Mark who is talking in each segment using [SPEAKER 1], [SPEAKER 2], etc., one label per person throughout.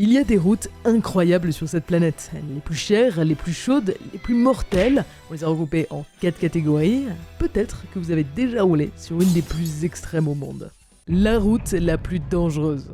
[SPEAKER 1] Il y a des routes incroyables sur cette planète. Les plus chères, les plus chaudes, les plus mortelles. On les a regroupées en 4 catégories. Peut-être que vous avez déjà roulé sur une des plus extrêmes au monde. La route la plus dangereuse.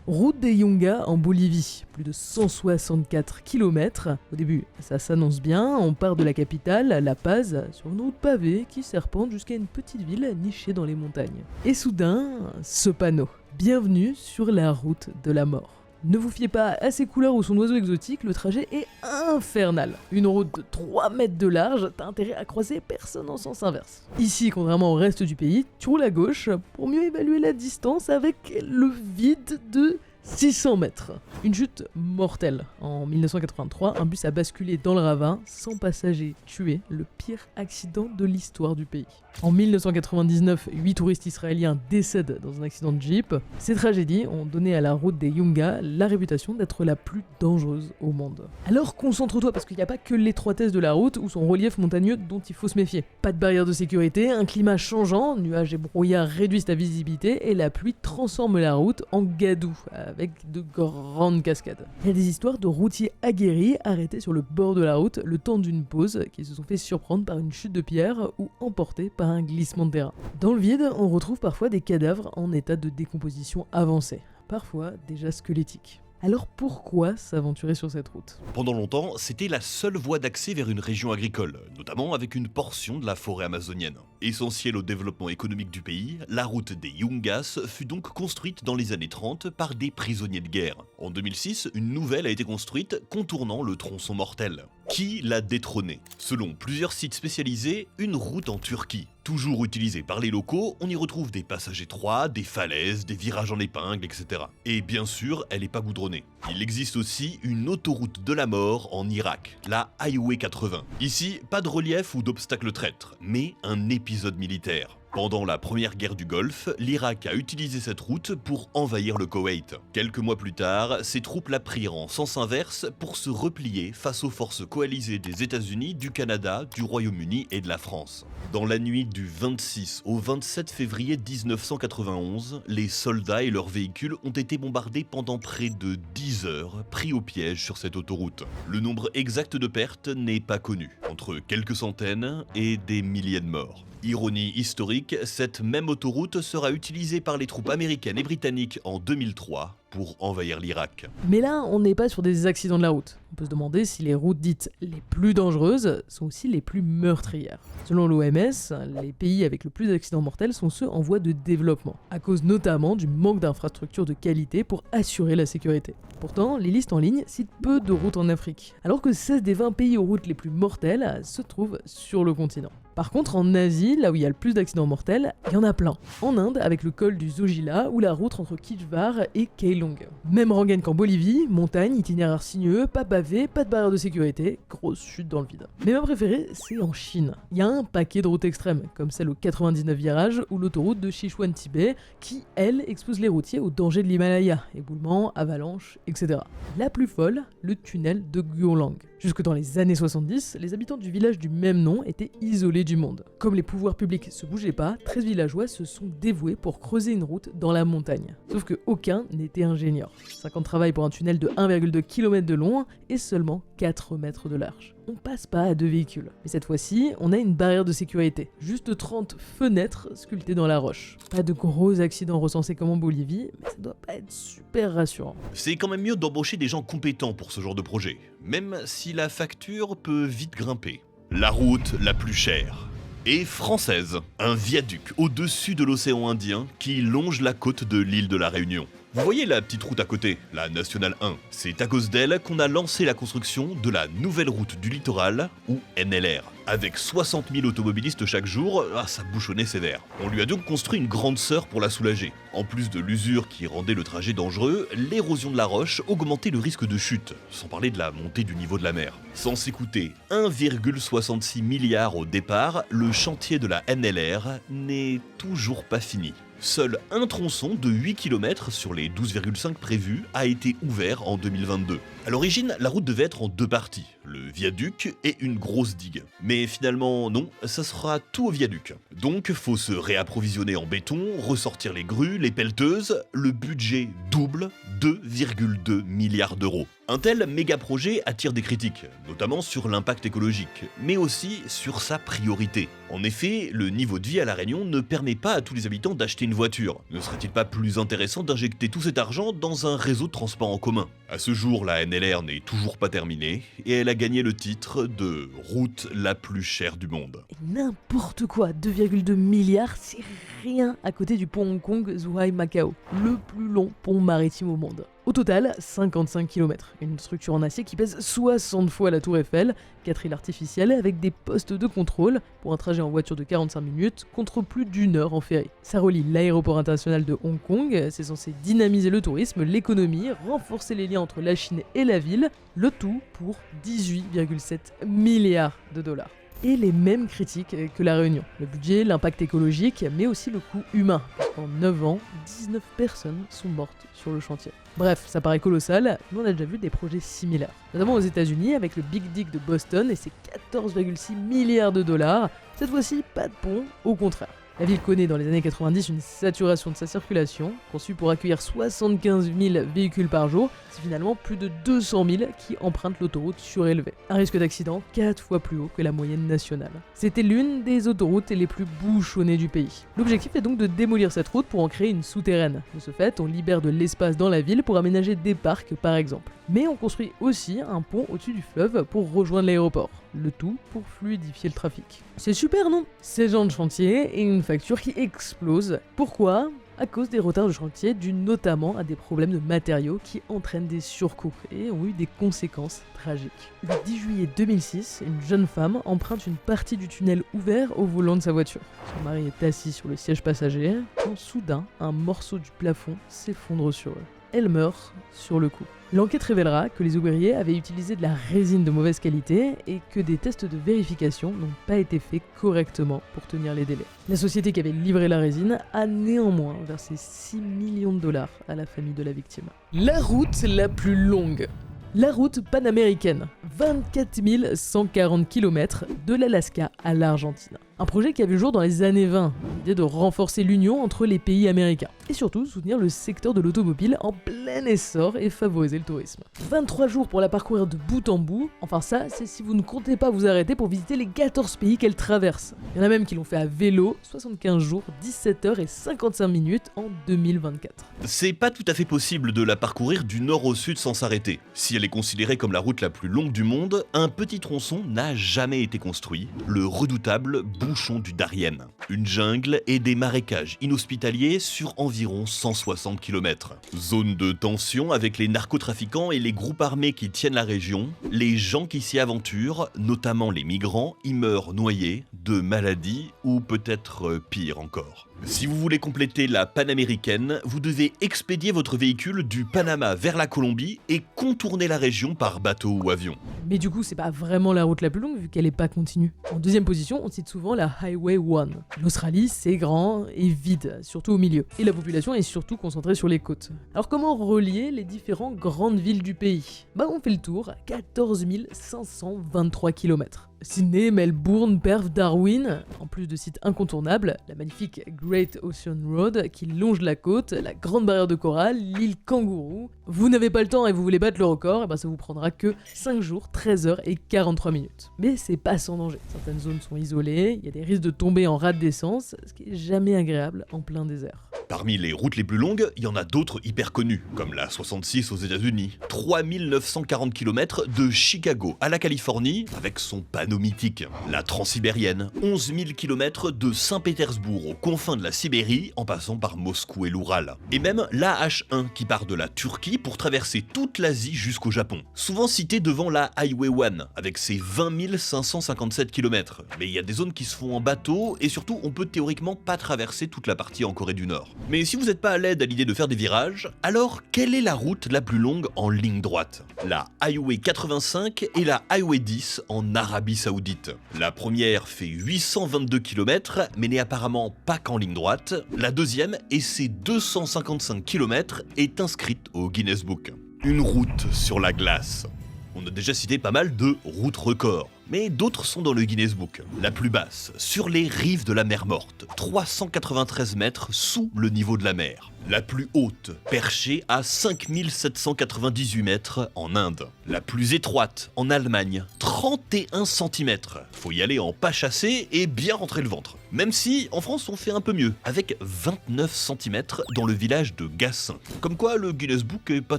[SPEAKER 1] Route des Yungas en Bolivie, plus de 164 km. Au début, ça s'annonce bien, on part de la capitale, La Paz, sur une route pavée qui serpente jusqu'à une petite ville nichée dans les montagnes. Et soudain, ce panneau. Bienvenue sur la route de la mort. Ne vous fiez pas à ses couleurs ou son oiseau exotique, le trajet est infernal. Une route de 3 mètres de large, t'as intérêt à croiser personne en sens inverse. Ici, contrairement au reste du pays, tu roules à gauche pour mieux évaluer la distance avec le vide de 600 mètres. Une chute mortelle. En 1983, un bus a basculé dans le ravin, 100 passagers tués, le pire accident de l'histoire du pays. En 1999, 8 touristes israéliens décèdent dans un accident de Jeep. Ces tragédies ont donné à la route des Yungas la réputation d'être la plus dangereuse au monde. Alors concentre-toi parce qu'il n'y a pas que l'étroitesse de la route ou son relief montagneux dont il faut se méfier. Pas de barrière de sécurité, un climat changeant, nuages et brouillards réduisent ta visibilité et la pluie transforme la route en gadou avec de grandes cascades. Il y a des histoires de routiers aguerris arrêtés sur le bord de la route le temps d'une pause qui se sont fait surprendre par une chute de pierre ou emportés par un glissement de terrain. Dans le vide, on retrouve parfois des cadavres en état de décomposition avancée, parfois déjà squelettiques. Alors pourquoi s'aventurer sur cette route ?
[SPEAKER 2] Pendant longtemps, c'était la seule voie d'accès vers une région agricole, notamment avec une portion de la forêt amazonienne. Essentielle au développement économique du pays, la route des Yungas fut donc construite dans les années 30 par des prisonniers de guerre. En 2006, une nouvelle a été construite contournant le tronçon mortel. Qui l'a détrônée ? Selon plusieurs sites spécialisés, une route en Turquie. Toujours utilisée par les locaux, on y retrouve des passages étroits, des falaises, des virages en épingle, etc. Et bien sûr, elle n'est pas goudronnée. Il existe aussi une autoroute de la mort en Irak, la Highway 80. Ici, pas de relief ou d'obstacles traîtres, mais un épisode militaire. Pendant la première guerre du Golfe, l'Irak a utilisé cette route pour envahir le Koweït. Quelques mois plus tard, ses troupes la prirent en sens inverse pour se replier face aux forces coalisées des États-Unis, du Canada, du Royaume-Uni et de la France. Dans la nuit du 26 au 27 février 1991, les soldats et leurs véhicules ont été bombardés pendant près de 10 heures, pris au piège sur cette autoroute. Le nombre exact de pertes n'est pas connu, entre quelques centaines et des milliers de morts. Ironie historique, cette même autoroute sera utilisée par les troupes américaines et britanniques en 2003 pour envahir l'Irak.
[SPEAKER 1] Mais là, on n'est pas sur des accidents de la route. On peut se demander si les routes dites les plus dangereuses sont aussi les plus meurtrières. Selon l'OMS, les pays avec le plus d'accidents mortels sont ceux en voie de développement, à cause notamment du manque d'infrastructures de qualité pour assurer la sécurité. Pourtant, les listes en ligne citent peu de routes en Afrique, alors que 16 des 20 pays aux routes les plus mortelles se trouvent sur le continent. Par contre, en Asie, là où il y a le plus d'accidents mortels, il y en a plein. En Inde, avec le col du Zojila ou la route entre Kijvar et Keylong. Même rengaine qu'en Bolivie, montagne, itinéraire sinueux, pas pavé, pas de barrière de sécurité, grosse chute dans le vide. Mais ma préférée, c'est en Chine. Il y a un paquet de routes extrêmes, comme celle au 99 virages ou l'autoroute de Sichuan-Tibet, qui, elle, expose les routiers aux dangers de l'Himalaya, éboulements, avalanches, etc. La plus folle, le tunnel de Guolang. Jusque dans les années 70, les habitants du village du même nom étaient isolés du monde. Comme les pouvoirs publics se bougeaient pas, 13 villageois se sont dévoués pour creuser une route dans la montagne. Sauf que aucun n'était ingénieur. 5 ans de travail pour un tunnel de 1,2 km de long et seulement 4 mètres de large. On passe pas à 2 véhicules. Mais cette fois-ci, on a une barrière de sécurité. Juste 30 fenêtres sculptées dans la roche. Pas de gros accidents recensés comme en Bolivie, mais ça doit pas être super rassurant.
[SPEAKER 2] C'est quand même mieux d'embaucher des gens compétents pour ce genre de projet, même si la facture peut vite grimper. La route la plus chère est française. Un viaduc au-dessus de l'océan Indien qui longe la côte de l'île de la Réunion. Vous voyez la petite route à côté, la Nationale 1. C'est à cause d'elle qu'on a lancé la construction de la nouvelle route du littoral, ou NLR. Avec 60 000 automobilistes chaque jour, ça bouchonnait sévère. On lui a donc construit une grande sœur pour la soulager. En plus de l'usure qui rendait le trajet dangereux, l'érosion de la roche augmentait le risque de chute, sans parler de la montée du niveau de la mer. Sans s'écouter 1,66 milliard au départ, le chantier de la NLR n'est toujours pas fini. Seul un tronçon de 8 km sur les 12,5 prévus a été ouvert en 2022. À l'origine, la route devait être en deux parties, le viaduc et une grosse digue. Mais finalement, non, ça sera tout au viaduc. Donc, faut se réapprovisionner en béton, ressortir les grues, les pelleteuses, le budget double, 2,2 milliards d'euros. Un tel méga projet attire des critiques, notamment sur l'impact écologique, mais aussi sur sa priorité. En effet, le niveau de vie à La Réunion ne permet pas à tous les habitants d'acheter une voiture. Ne serait-il pas plus intéressant d'injecter tout cet argent dans un réseau de transport en commun ? À ce jour, la NLR n'est toujours pas terminée, et elle a gagné le titre de route la plus chère du monde.
[SPEAKER 1] Et n'importe quoi, 2,2 milliards, c'est rien à côté du pont Hong Kong-Zhuhai-Macao, le plus long pont maritime au monde. Au total, 55 km, une structure en acier qui pèse 60 fois la tour Eiffel, 4 îles artificielles avec des postes de contrôle pour un trajet en voiture de 45 minutes contre plus d'une heure en ferry. Ça relie l'aéroport international de Hong Kong, c'est censé dynamiser le tourisme, l'économie, renforcer les liens entre la Chine et la ville, le tout pour 18,7 milliards de dollars. Et les mêmes critiques que La Réunion. Le budget, l'impact écologique, mais aussi le coût humain. En 9 ans, 19 personnes sont mortes sur le chantier. Bref, ça paraît colossal, mais on a déjà vu des projets similaires. Notamment aux États-Unis avec le Big Dig de Boston et ses 14,6 milliards de dollars. Cette fois-ci, pas de pont, au contraire. La ville connaît dans les années 90 une saturation de sa circulation, conçue pour accueillir 75 000 véhicules par jour. C'est finalement plus de 200 000 qui empruntent l'autoroute surélevée. Un risque d'accident 4 fois plus haut que la moyenne nationale. C'était l'une des autoroutes les plus bouchonnées du pays. L'objectif est donc de démolir cette route pour en créer une souterraine. De ce fait, on libère de l'espace dans la ville pour aménager des parcs par exemple. Mais on construit aussi un pont au-dessus du fleuve pour rejoindre l'aéroport. Le tout pour fluidifier le trafic. C'est super, non ? 16 ans de chantier et une facture qui explose. Pourquoi ? À cause des retards de chantier dus notamment à des problèmes de matériaux qui entraînent des surcoûts et ont eu des conséquences tragiques. Le 10 juillet 2006, une jeune femme emprunte une partie du tunnel ouvert au volant de sa voiture. Son mari est assis sur le siège passager quand soudain un morceau du plafond s'effondre sur eux. Elle meurt sur le coup. L'enquête révélera que les ouvriers avaient utilisé de la résine de mauvaise qualité et que des tests de vérification n'ont pas été faits correctement pour tenir les délais. La société qui avait livré la résine a néanmoins versé 6 millions de dollars à la famille de la victime. La route la plus longue. La route panaméricaine, 24 140 km de l'Alaska à l'Argentine. Un projet qui a vu le jour dans les années 20, l'idée de renforcer l'union entre les pays américains. Et surtout soutenir le secteur de l'automobile en plein essor et favoriser le tourisme. 23 jours pour la parcourir de bout en bout, enfin ça c'est si vous ne comptez pas vous arrêter pour visiter les 14 pays qu'elle traverse. Il y en a même qui l'ont fait à vélo, 75 jours, 17 heures et 55 minutes en 2024.
[SPEAKER 2] C'est pas tout à fait possible de la parcourir du nord au sud sans s'arrêter. Si elle est considérée comme la route la plus longue du monde, un petit tronçon n'a jamais été construit, le redoutable bouchon du Darien. Une jungle et des marécages inhospitaliers sur environ 160 km. Zone de tension avec les narcotrafiquants et les groupes armés qui tiennent la région. Les gens qui s'y aventurent, notamment les migrants, y meurent noyés de maladies ou peut-être pire encore. Si vous voulez compléter la panaméricaine, vous devez expédier votre véhicule du Panama vers la Colombie et contourner la région par bateau ou avion.
[SPEAKER 1] Mais du coup, c'est pas vraiment la route la plus longue vu qu'elle est pas continue. En deuxième position, on cite souvent la Highway 1. L'Australie, c'est grand et vide, surtout au milieu. Et la population est surtout concentrée sur les côtes. Alors comment relier les différentes grandes villes du pays ? On fait le tour, 14 523 km. Sydney, Melbourne, Perth, Darwin, en plus de sites incontournables, la magnifique Great Ocean Road qui longe la côte, la grande barrière de corail, l'île Kangourou. Vous n'avez pas le temps et vous voulez battre le record, ça vous prendra que 5 jours, 13 heures et 43 minutes. Mais c'est pas sans danger. Certaines zones sont isolées, il y a des risques de tomber en rade d'essence, ce qui est jamais agréable en plein désert.
[SPEAKER 2] Parmi les routes les plus longues, il y en a d'autres hyper connues, comme la 66 aux États-Unis. 3940 km de Chicago à la Californie, avec son panneau mythique. La Transsibérienne, 11 000 km de Saint-Pétersbourg aux confins de la Sibérie, en passant par Moscou et l'Oural. Et même la H1 qui part de la Turquie pour traverser toute l'Asie jusqu'au Japon. Souvent citée devant la Highway 1, avec ses 20 557 km. Mais il y a des zones qui se font en bateau, et surtout on peut théoriquement pas traverser toute la partie en Corée du Nord. Mais si vous n'êtes pas à l'aide à l'idée de faire des virages, alors quelle est la route la plus longue en ligne droite ? La Highway 85 et la Highway 10 en Arabie Saoudite. La première fait 822 km, mais n'est apparemment pas qu'en ligne droite. La deuxième, et ses 255 km, est inscrite au Guinness Book. Une route sur la glace. On a déjà cité pas mal de routes records, mais d'autres sont dans le Guinness Book. La plus basse, sur les rives de la mer Morte, 393 mètres sous le niveau de la mer. La plus haute, perchée à 5798 mètres en Inde. La plus étroite, en Allemagne, 31 cm. Faut y aller en pas chassé et bien rentrer le ventre. Même si, en France, on fait un peu mieux, avec 29 cm dans le village de Gassin. Comme quoi, le Guinness Book est pas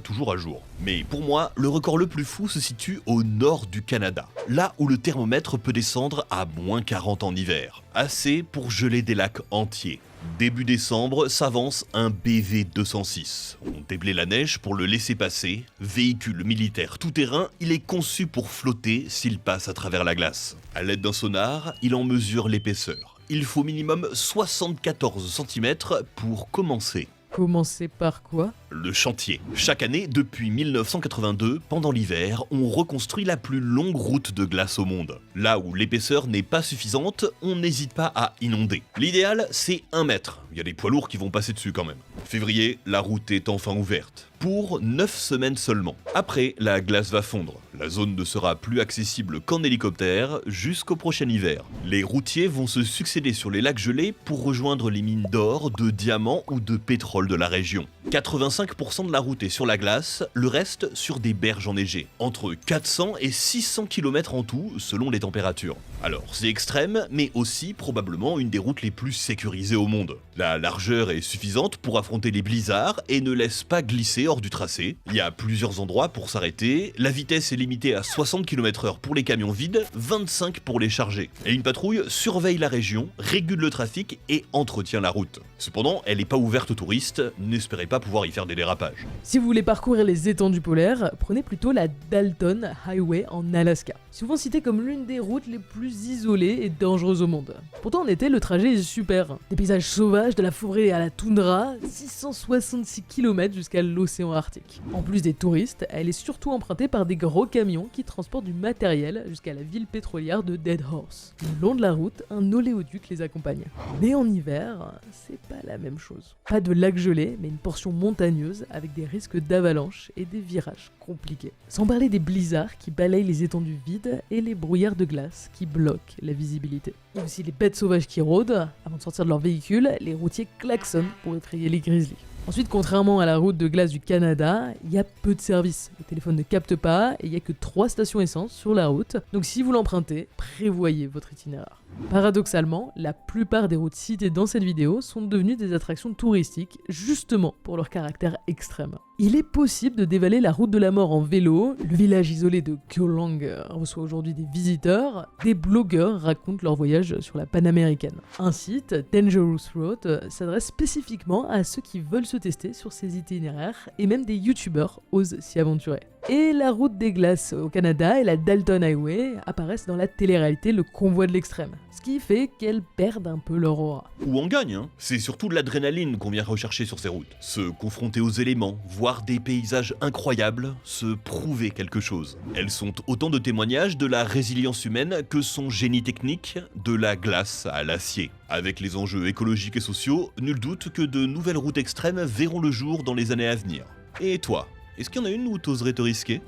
[SPEAKER 2] toujours à jour. Mais pour moi, le record le plus fou se situe au nord du Canada, là où le thermomètre peut descendre à moins 40 en hiver. Assez pour geler des lacs entiers. Début décembre, s'avance un BV-206. On déblaye la neige pour le laisser passer. Véhicule militaire tout-terrain, il est conçu pour flotter s'il passe à travers la glace. À l'aide d'un sonar, il en mesure l'épaisseur. Il faut minimum 74 cm pour commencer.
[SPEAKER 1] Commencer par quoi?
[SPEAKER 2] Le chantier. Chaque année, depuis 1982, pendant l'hiver, on reconstruit la plus longue route de glace au monde. Là où l'épaisseur n'est pas suffisante, on n'hésite pas à inonder. L'idéal, c'est 1 mètre. Il y a des poids lourds qui vont passer dessus quand même. Février, la route est enfin ouverte. Pour 9 semaines seulement. Après, la glace va fondre. La zone ne sera plus accessible qu'en hélicoptère jusqu'au prochain hiver. Les routiers vont se succéder sur les lacs gelés pour rejoindre les mines d'or, de diamants ou de pétrole de la région. 85% de la route est sur la glace, le reste sur des berges enneigées. Entre 400 et 600 km en tout, selon les températures. Alors, c'est extrême, mais aussi probablement une des routes les plus sécurisées au monde. La largeur est suffisante pour affronter les blizzards et ne laisse pas glisser hors du tracé. Il y a plusieurs endroits pour s'arrêter, la vitesse est limitée à 60 km/h pour les camions vides, 25 pour les chargés. Et une patrouille surveille la région, régule le trafic et entretient la route. Cependant, elle n'est pas ouverte aux touristes, n'espérez pas pouvoir y faire des dérapages.
[SPEAKER 1] Si vous voulez parcourir les étendues polaires, prenez plutôt la Dalton Highway en Alaska, souvent citée comme l'une des routes les plus isolées et dangereuses au monde. Pourtant en été, le trajet est super. Des paysages sauvages, de la forêt à la toundra, 666 km jusqu'à l'océan Arctique. En plus des touristes, elle est surtout empruntée par des gros camions qui transportent du matériel jusqu'à la ville pétrolière de Dead Horse. Le long de la route, un oléoduc les accompagne. Mais en hiver, c'est pas la même chose. Pas de lac gelé, mais une portion montagneuse avec des risques d'avalanche et des virages compliqués. Sans parler des blizzards qui balayent les étendues vides et les brouillards de glace qui bloquent la visibilité. Il y a aussi les bêtes sauvages qui rôdent. Avant de sortir de leur véhicule, les routiers klaxonnent pour effrayer les grizzlies. Ensuite, contrairement à la route de glace du Canada, il y a peu de services. Le téléphone ne capte pas et il n'y a que 3 stations essence sur la route. Donc si vous l'empruntez, prévoyez votre itinéraire. Paradoxalement, la plupart des routes citées dans cette vidéo sont devenues des attractions touristiques justement pour leur caractère extrême. Il est possible de dévaler la route de la mort en vélo, le village isolé de Kyolang reçoit aujourd'hui des visiteurs, des blogueurs racontent leur voyage sur la panaméricaine. Un site, Dangerous Road, s'adresse spécifiquement à ceux qui veulent se tester sur ces itinéraires et même des youtubeurs osent s'y aventurer. Et la route des glaces au Canada et la Dalton Highway apparaissent dans la télé-réalité Le Convoi de l'extrême, ce qui fait qu'elles perdent un peu leur aura.
[SPEAKER 2] Ou on gagne, hein. C'est surtout de l'adrénaline qu'on vient rechercher sur ces routes. Se confronter aux éléments, voir des paysages incroyables, se prouver quelque chose. Elles sont autant de témoignages de la résilience humaine que son génie technique, de la glace à l'acier. Avec les enjeux écologiques et sociaux, nul doute que de nouvelles routes extrêmes verront le jour dans les années à venir. Et toi, est-ce qu'il y en a une où t'oserais te risquer ?